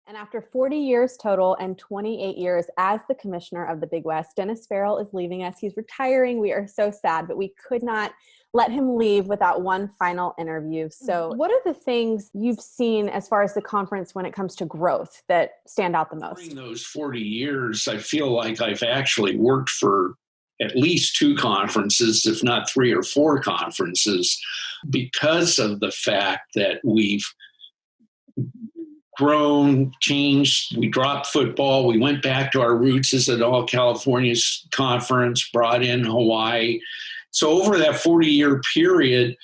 And after 40 years total and 28 years as the commissioner of the Big West, Dennis Farrell is leaving us. He's retiring. We are so sad, but we could not let him leave without one final interview. So what are the things you've seen as far as the conference when it comes to growth that stand out the most? During those 40 years, I feel like I've actually worked for at least two conferences, if not three or four conferences, because of the fact that we've grown, changed. We dropped football. We went back to our roots as an All California's conference, brought in Hawaii. So over that 40-year period,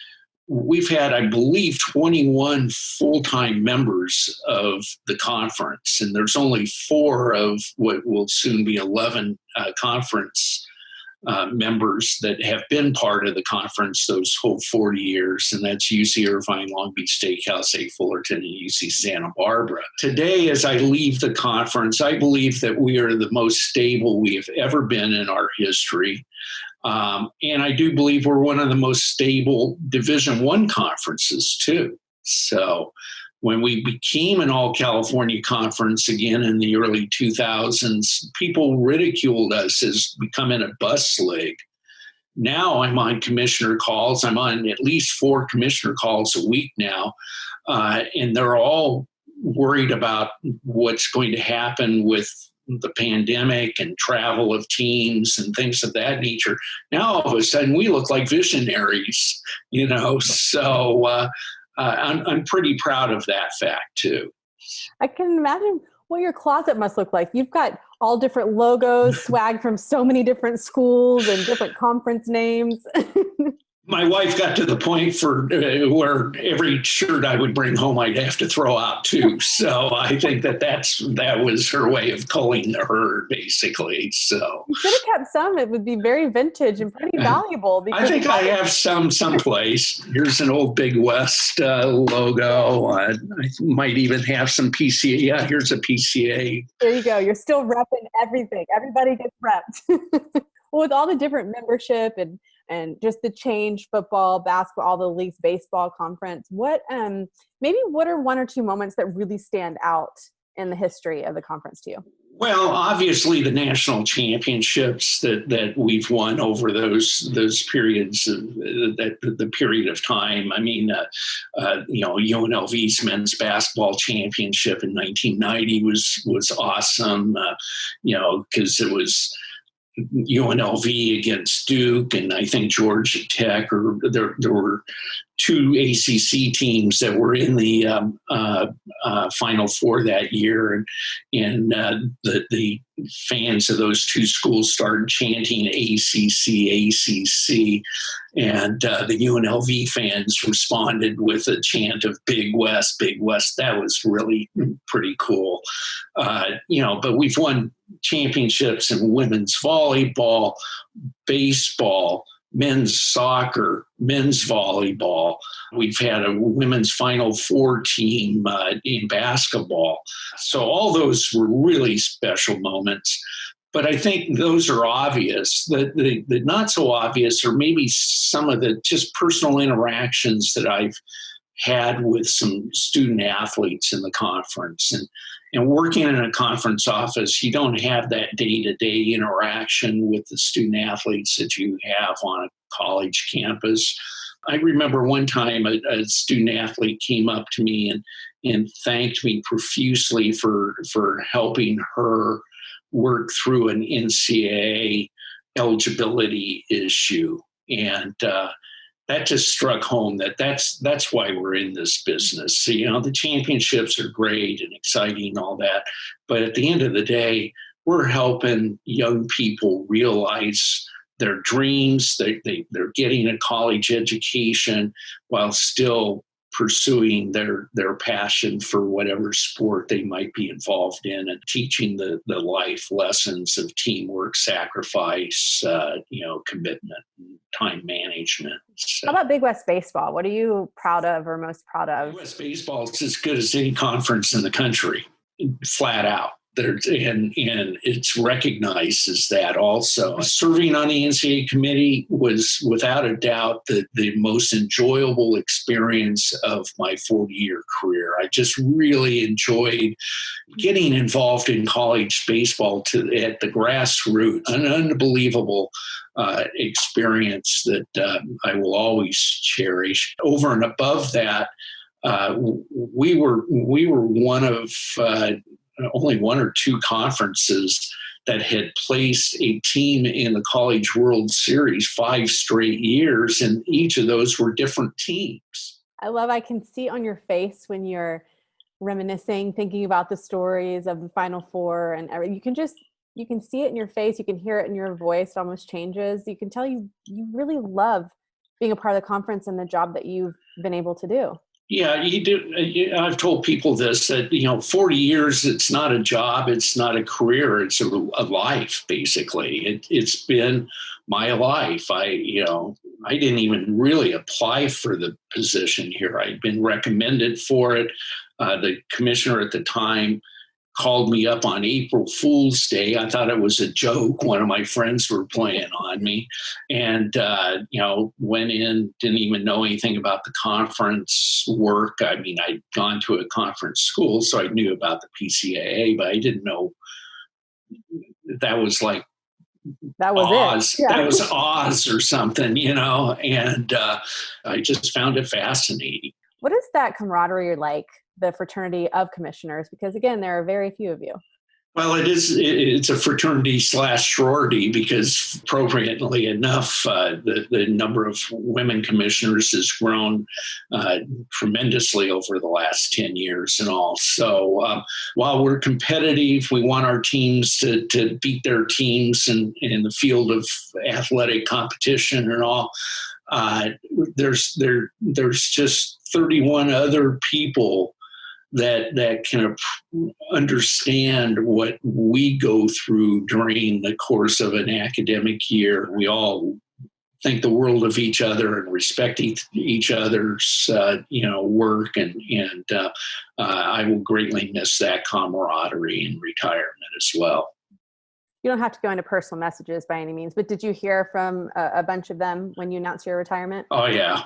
we've had, I believe, 21 full-time members of the conference, and there's only 4 of what will soon be 11 conference members that have been part of the conference those whole 40 years, and that's UC Irvine, Long Beach Steakhouse, A. Fullerton, and UC Santa Barbara. Today, as I leave the conference, I believe that we are the most stable we have ever been in our history. And I do believe we're one of the most stable Division I conferences, too. So when we became an all-California conference again in the early 2000s, people ridiculed us as becoming a bus league. Now I'm on commissioner calls. I'm on at least 4 commissioner calls a week now, and they're all worried about what's going to happen with the pandemic and travel of teams and things of that nature. Now, all of a sudden, we look like visionaries, so I'm pretty proud of that fact, too. I can imagine what your closet must look like. You've got all different logos, swag from so many different schools and different conference names. My wife got to the point where every shirt I would bring home, I'd have to throw out too. So I think that was her way of culling the herd, basically. So you should have kept some. It would be very vintage and pretty valuable. I think I have some someplace. Here's an old Big West logo. I might even have some PCA. Yeah, here's a PCA. There you go. You're still repping everything. Everybody gets repped. Well, with all the different membership and just the change, football, basketball, all the leagues, baseball, conference, what are one or two moments that really stand out in the history of the conference to you? Well, obviously the national championships that we've won over those periods, the period of time. I mean, UNLV's men's basketball championship in 1990 was awesome, because it was UNLV against Duke, and I think Georgia Tech, or there were 2 ACC teams that were in the Final Four that year, and the fans of those 2 schools started chanting ACC, ACC, and the UNLV fans responded with a chant of Big West, Big West. That was really pretty cool. But we've won championships in women's volleyball, baseball, men's soccer, men's volleyball. We've had a women's Final Four team in basketball. So all those were really special moments. But I think those are obvious. The not so obvious are maybe some of the just personal interactions that I've had with some student athletes in the conference. And working in a conference office, you don't have that day-to-day interaction with the student athletes that you have on a college campus. I remember one time a student athlete came up to me and thanked me profusely for helping her work through an NCAA eligibility issue. And that just struck home that's why we're in this business. So, the championships are great and exciting and all that. But at the end of the day, we're helping young people realize their dreams. They're getting a college education while still pursuing their passion for whatever sport they might be involved in, and teaching the life lessons of teamwork, sacrifice, commitment, and time management. So, how about Big West baseball? What are you proud of or most proud of? Big West baseball is as good as any conference in the country, flat out. and it's recognized as that also. Serving on the NCAA committee was without a doubt the most enjoyable experience of my 40-year career. I just really enjoyed getting involved in college baseball at the grassroots, an unbelievable experience that I will always cherish. Over and above that, we were one of only one or two conferences that had placed a team in the College World Series 5 straight years, and each of those were different teams. I can see on your face when you're reminiscing, thinking about the stories of the Final Four, and you can see it in your face, you can hear it in your voice, it almost changes. You can tell you really love being a part of the conference and the job that you've been able to do. Yeah, you do. I've told people this, that, 40 years, it's not a job, it's not a career, it's a life, basically. It's been my life. I didn't even really apply for the position here. I'd been recommended for it. The commissioner at the time called me up on April Fool's Day. I thought it was a joke. One of my friends were playing on me, and went in, didn't even know anything about the conference work. I mean, I'd gone to a conference school, so I knew about the PCAA, but I didn't know that was like Oz. Yeah. That was Oz or something, and I just found it fascinating. What is that camaraderie like, the fraternity of commissioners? Because again, there are very few of you. Well, it's a fraternity / sorority, because appropriately enough, the number of women commissioners has grown tremendously over the last 10 years and all. So while we're competitive, we want our teams to beat their teams in the field of athletic competition and all. There's just 31 other people that can understand what we go through during the course of an academic year. We all think the world of each other and respect each other's work, and I will greatly miss that camaraderie in retirement as well. You don't have to go into personal messages by any means, but did you hear from a bunch of them when you announced your retirement? Oh yeah.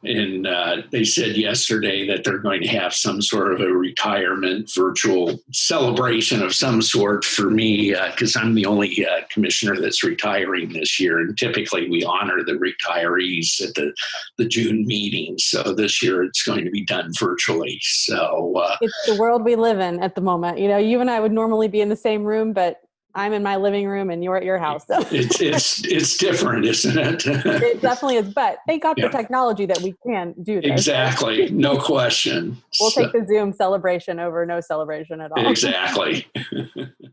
And they said yesterday that they're going to have some sort of a retirement virtual celebration of some sort for me, because I'm the only commissioner that's retiring this year. And typically we honor the retirees at the June meeting. So this year it's going to be done virtually. So it's the world we live in at the moment. You and I would normally be in the same room, but I'm in my living room and you're at your house. So. It's different, isn't it? It definitely is. But thank God for technology that we can do this. Exactly. No question. We'll take the Zoom celebration over no celebration at all. Exactly.